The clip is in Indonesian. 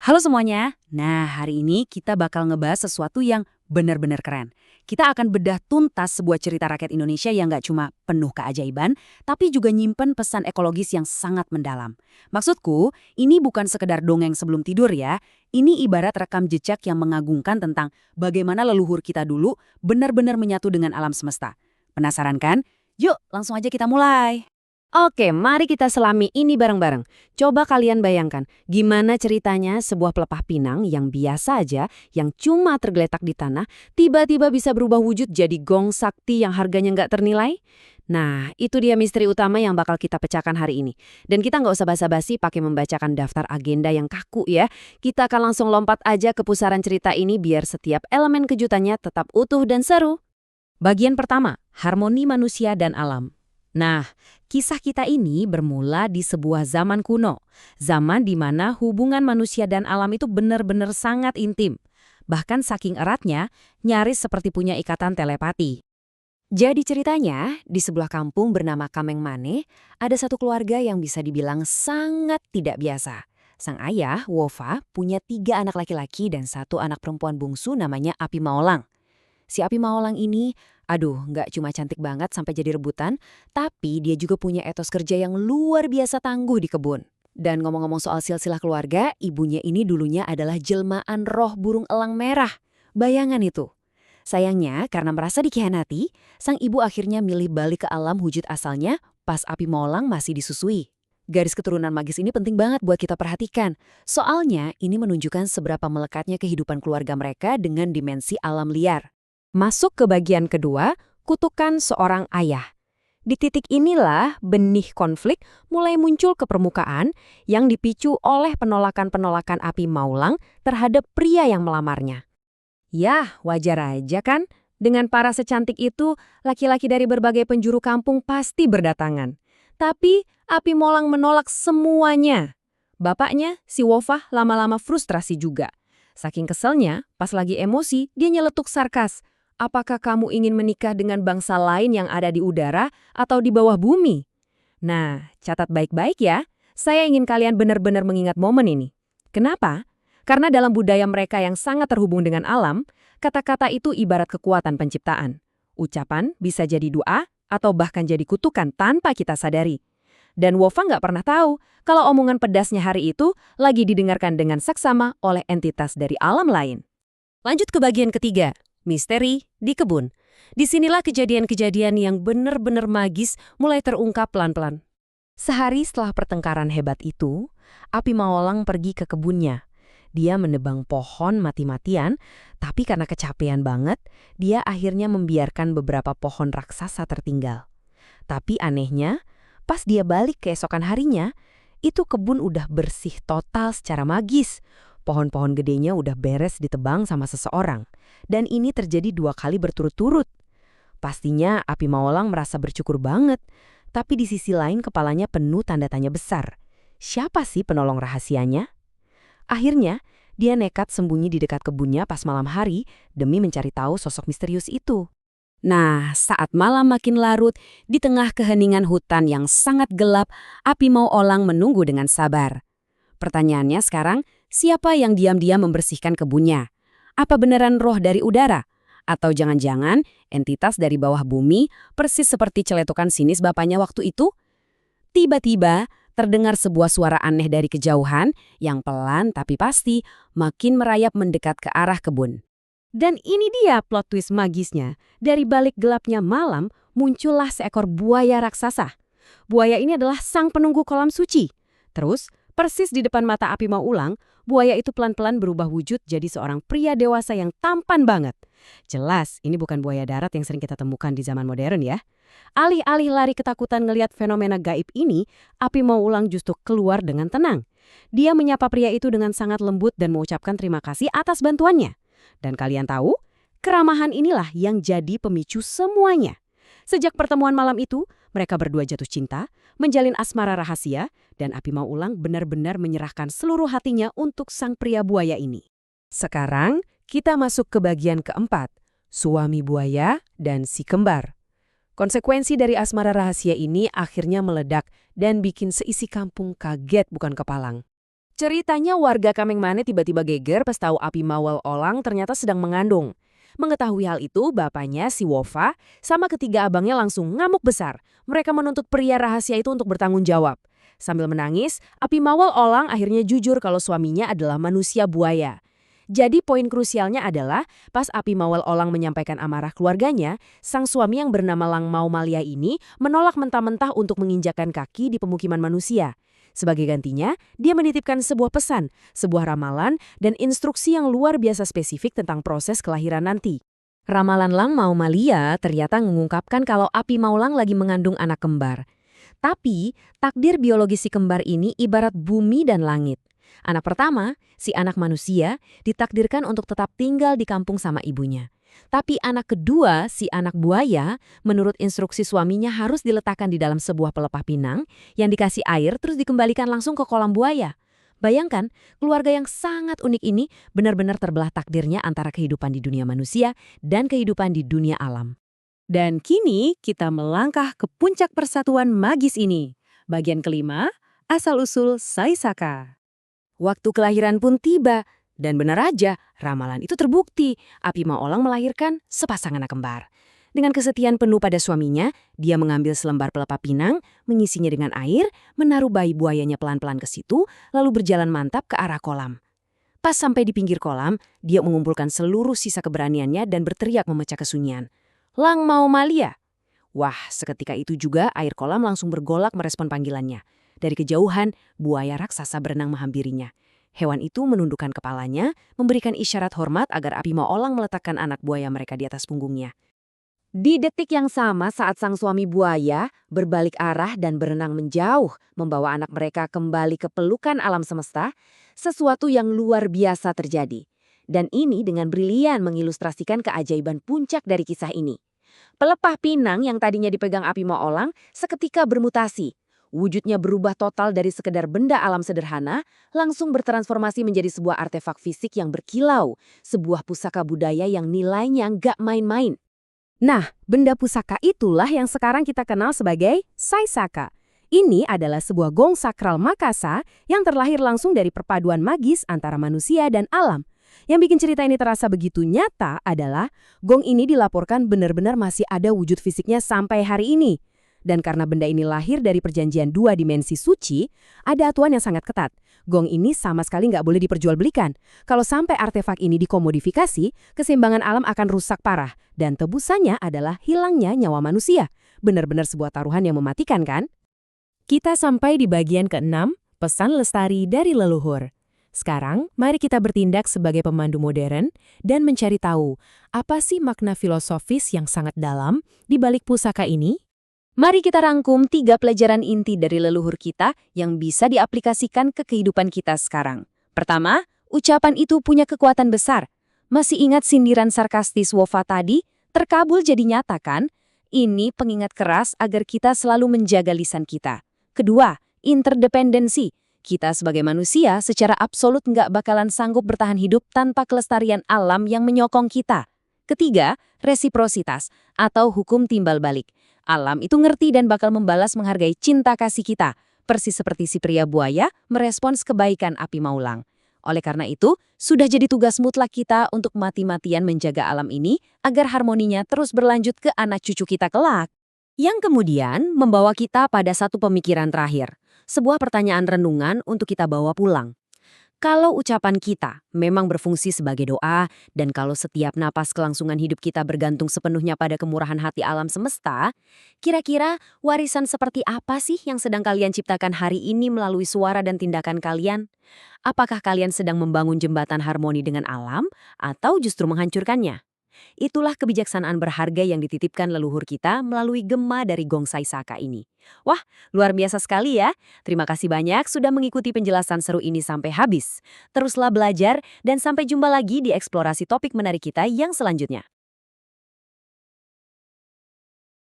Halo semuanya. Nah, hari ini kita bakal ngebahas sesuatu yang benar-benar keren. Kita akan bedah tuntas sebuah cerita rakyat Indonesia yang nggak cuma penuh keajaiban, tapi juga nyimpen pesan ekologis yang sangat mendalam. Maksudku, ini bukan sekedar dongeng sebelum tidur ya. Ini ibarat rekam jejak yang mengagungkan tentang bagaimana leluhur kita dulu benar-benar menyatu dengan alam semesta. Penasaran kan? Yuk, langsung aja kita mulai. Oke, mari kita selami ini bareng-bareng. Coba kalian bayangkan, gimana ceritanya sebuah pelepah pinang yang biasa aja, yang cuma tergeletak di tanah, tiba-tiba bisa berubah wujud jadi gong sakti yang harganya nggak ternilai? Nah, itu dia misteri utama yang bakal kita pecahkan hari ini. Dan kita nggak usah basa-basi pakai membacakan daftar agenda yang kaku ya. Kita akan langsung lompat aja ke pusaran cerita ini biar setiap elemen kejutannya tetap utuh dan seru. Bagian pertama, harmoni manusia dan alam. Nah, kisah kita ini bermula di sebuah zaman kuno. Zaman di mana hubungan manusia dan alam itu benar-benar sangat intim. Bahkan saking eratnya, nyaris seperti punya ikatan telepati. Jadi ceritanya, di sebuah kampung bernama Kamengmane, ada satu keluarga yang bisa dibilang sangat tidak biasa. Sang ayah, Wofa, punya 3 anak laki-laki dan 1 anak perempuan bungsu namanya Api Maolang. Si Api Maolang ini, aduh, nggak cuma cantik banget sampai jadi rebutan, tapi dia juga punya etos kerja yang luar biasa tangguh di kebun. Dan ngomong-ngomong soal silsilah keluarga, ibunya ini dulunya adalah jelmaan roh burung elang merah. Bayangan itu. Sayangnya, karena merasa dikhianati, sang ibu akhirnya milih balik ke alam wujud asalnya pas Api Maolang masih disusui. Garis keturunan magis ini penting banget buat kita perhatikan. Soalnya, ini menunjukkan seberapa melekatnya kehidupan keluarga mereka dengan dimensi alam liar. Masuk ke bagian kedua, kutukan seorang ayah. Di titik inilah benih konflik mulai muncul ke permukaan yang dipicu oleh penolakan-penolakan Api Maolang terhadap pria yang melamarnya. Yah, wajar aja kan? Dengan para secantik itu, laki-laki dari berbagai penjuru kampung pasti berdatangan. Tapi Api Maolang menolak semuanya. Bapaknya, si Wofah, lama-lama frustrasi juga. Saking keselnya, pas lagi emosi, dia nyeletuk sarkas. Apakah kamu ingin menikah dengan bangsa lain yang ada di udara atau di bawah bumi? Nah, catat baik-baik ya. Saya ingin kalian benar-benar mengingat momen ini. Kenapa? Karena dalam budaya mereka yang sangat terhubung dengan alam, kata-kata itu ibarat kekuatan penciptaan. Ucapan bisa jadi doa atau bahkan jadi kutukan tanpa kita sadari. Dan Wofa nggak pernah tahu kalau omongan pedasnya hari itu lagi didengarkan dengan seksama oleh entitas dari alam lain. Lanjut ke bagian ketiga. Misteri di kebun. Disinilah kejadian-kejadian yang benar-benar magis mulai terungkap pelan-pelan. Sehari setelah pertengkaran hebat itu, Api Maolang pergi ke kebunnya. Dia menebang pohon mati-matian, tapi karena kecapean banget, dia akhirnya membiarkan beberapa pohon raksasa tertinggal. Tapi anehnya, pas dia balik keesokan harinya, itu kebun udah bersih total secara magis. Pohon-pohon gedenya udah beres ditebang sama seseorang. Dan ini terjadi 2 kali berturut-turut. Pastinya Api Maolang merasa bersyukur banget. Tapi di sisi lain kepalanya penuh tanda tanya besar. Siapa sih penolong rahasianya? Akhirnya, dia nekat sembunyi di dekat kebunnya pas malam hari demi mencari tahu sosok misterius itu. Nah, saat malam makin larut, di tengah keheningan hutan yang sangat gelap, Api Maolang menunggu dengan sabar. Pertanyaannya sekarang, siapa yang diam-diam membersihkan kebunnya? Apa beneran roh dari udara? Atau jangan-jangan entitas dari bawah bumi persis seperti celetukan sinis bapaknya waktu itu? Tiba-tiba terdengar sebuah suara aneh dari kejauhan yang pelan tapi pasti makin merayap mendekat ke arah kebun. Dan ini dia plot twist magisnya. Dari balik gelapnya malam muncullah seekor buaya raksasa. Buaya ini adalah sang penunggu kolam suci. Terus, persis di depan mata Api Maolang, buaya itu pelan-pelan berubah wujud jadi seorang pria dewasa yang tampan banget. Jelas, ini bukan buaya darat yang sering kita temukan di zaman modern ya. Alih-alih lari ketakutan ngelihat fenomena gaib ini, Api Maolang justru keluar dengan tenang. Dia menyapa pria itu dengan sangat lembut dan mengucapkan terima kasih atas bantuannya. Dan kalian tahu, keramahan inilah yang jadi pemicu semuanya. Sejak pertemuan malam itu, mereka berdua jatuh cinta, menjalin asmara rahasia, dan Api Maolang benar-benar menyerahkan seluruh hatinya untuk sang pria buaya ini. Sekarang, kita masuk ke bagian keempat, suami buaya dan si kembar. Konsekuensi dari asmara rahasia ini akhirnya meledak dan bikin seisi kampung kaget bukan kepalang. Ceritanya warga Kamengmane tiba-tiba geger pas tahu Api Mawel Olang ternyata sedang mengandung. Mengetahui hal itu, bapaknya, si Wofa, sama ketiga abangnya langsung ngamuk besar. Mereka menuntut pria rahasia itu untuk bertanggung jawab. Sambil menangis, Api Mawel Olang akhirnya jujur kalau suaminya adalah manusia buaya. Jadi poin krusialnya adalah pas Api Mawel Olang menyampaikan amarah keluarganya, sang suami yang bernama Lang Mau Malia ini menolak mentah-mentah untuk menginjakan kaki di pemukiman manusia. Sebagai gantinya, dia menitipkan sebuah pesan, sebuah ramalan, dan instruksi yang luar biasa spesifik tentang proses kelahiran nanti. Ramalan Lang Mau Malia ternyata mengungkapkan kalau Api Maulang lagi mengandung anak kembar. Tapi, takdir biologis si kembar ini ibarat bumi dan langit. Anak pertama, si anak manusia, ditakdirkan untuk tetap tinggal di kampung sama ibunya. Tapi anak kedua, si anak buaya, menurut instruksi suaminya harus diletakkan di dalam sebuah pelepah pinang yang dikasih air terus dikembalikan langsung ke kolam buaya. Bayangkan, keluarga yang sangat unik ini benar-benar terbelah takdirnya antara kehidupan di dunia manusia dan kehidupan di dunia alam. Dan kini kita melangkah ke puncak persatuan magis ini. Bagian kelima, asal-usul Saisaka. Waktu kelahiran pun tiba. Dan benar aja, ramalan itu terbukti. Api Maulang melahirkan sepasang anak kembar. Dengan kesetiaan penuh pada suaminya, dia mengambil selembar pelepah pinang, mengisinya dengan air, menaruh bayi buayanya pelan-pelan ke situ, lalu berjalan mantap ke arah kolam. Pas sampai di pinggir kolam, dia mengumpulkan seluruh sisa keberaniannya dan berteriak memecah kesunyian. Lang Mau Malia! Wah, seketika itu juga air kolam langsung bergolak merespon panggilannya. Dari kejauhan, buaya raksasa berenang menghampirinya. Hewan itu menundukkan kepalanya, memberikan isyarat hormat agar Api Maulang meletakkan anak buaya mereka di atas punggungnya. Di detik yang sama saat sang suami buaya berbalik arah dan berenang menjauh, membawa anak mereka kembali ke pelukan alam semesta, sesuatu yang luar biasa terjadi. Dan ini dengan brilian mengilustrasikan keajaiban puncak dari kisah ini. Pelepah pinang yang tadinya dipegang Api Maulang seketika bermutasi. Wujudnya berubah total dari sekedar benda alam sederhana, langsung bertransformasi menjadi sebuah artefak fisik yang berkilau, sebuah pusaka budaya yang nilainya nggak main-main. Nah, benda pusaka itulah yang sekarang kita kenal sebagai Saisaka. Ini adalah sebuah gong sakral Makasa yang terlahir langsung dari perpaduan magis antara manusia dan alam. Yang bikin cerita ini terasa begitu nyata adalah gong ini dilaporkan benar-benar masih ada wujud fisiknya sampai hari ini. Dan karena benda ini lahir dari perjanjian 2 dimensi suci, ada aturan yang sangat ketat. Gong ini sama sekali nggak boleh diperjualbelikan. Kalau sampai artefak ini dikomodifikasi, keseimbangan alam akan rusak parah. Dan tebusannya adalah hilangnya nyawa manusia. Benar-benar sebuah taruhan yang mematikan, kan? Kita sampai di bagian ke-6, pesan lestari dari leluhur. Sekarang, mari kita bertindak sebagai pemandu modern dan mencari tahu apa sih makna filosofis yang sangat dalam di balik pusaka ini. Mari kita rangkum 3 pelajaran inti dari leluhur kita yang bisa diaplikasikan ke kehidupan kita sekarang. Pertama, ucapan itu punya kekuatan besar. Masih ingat sindiran sarkastis Wofa tadi? Terkabul jadi nyata kan? Ini pengingat keras agar kita selalu menjaga lisan kita. Kedua, interdependensi. Kita sebagai manusia secara absolut nggak bakalan sanggup bertahan hidup tanpa kelestarian alam yang menyokong kita. Ketiga, resiprositas atau hukum timbal balik. Alam itu ngerti dan bakal membalas menghargai cinta kasih kita, persis seperti si pria buaya merespons kebaikan Api Maulang. Oleh karena itu, sudah jadi tugas mutlak kita untuk mati-matian menjaga alam ini agar harmoninya terus berlanjut ke anak cucu kita kelak. Yang kemudian membawa kita pada satu pemikiran terakhir, sebuah pertanyaan renungan untuk kita bawa pulang. Kalau ucapan kita memang berfungsi sebagai doa, dan kalau setiap napas kelangsungan hidup kita bergantung sepenuhnya pada kemurahan hati alam semesta, kira-kira warisan seperti apa sih yang sedang kalian ciptakan hari ini melalui suara dan tindakan kalian? Apakah kalian sedang membangun jembatan harmoni dengan alam, atau justru menghancurkannya? Itulah kebijaksanaan berharga yang dititipkan leluhur kita melalui gema dari gong Saisaka ini. Wah, luar biasa sekali ya. Terima kasih banyak sudah mengikuti penjelasan seru ini sampai habis. Teruslah belajar dan sampai jumpa lagi di eksplorasi topik menarik kita yang selanjutnya.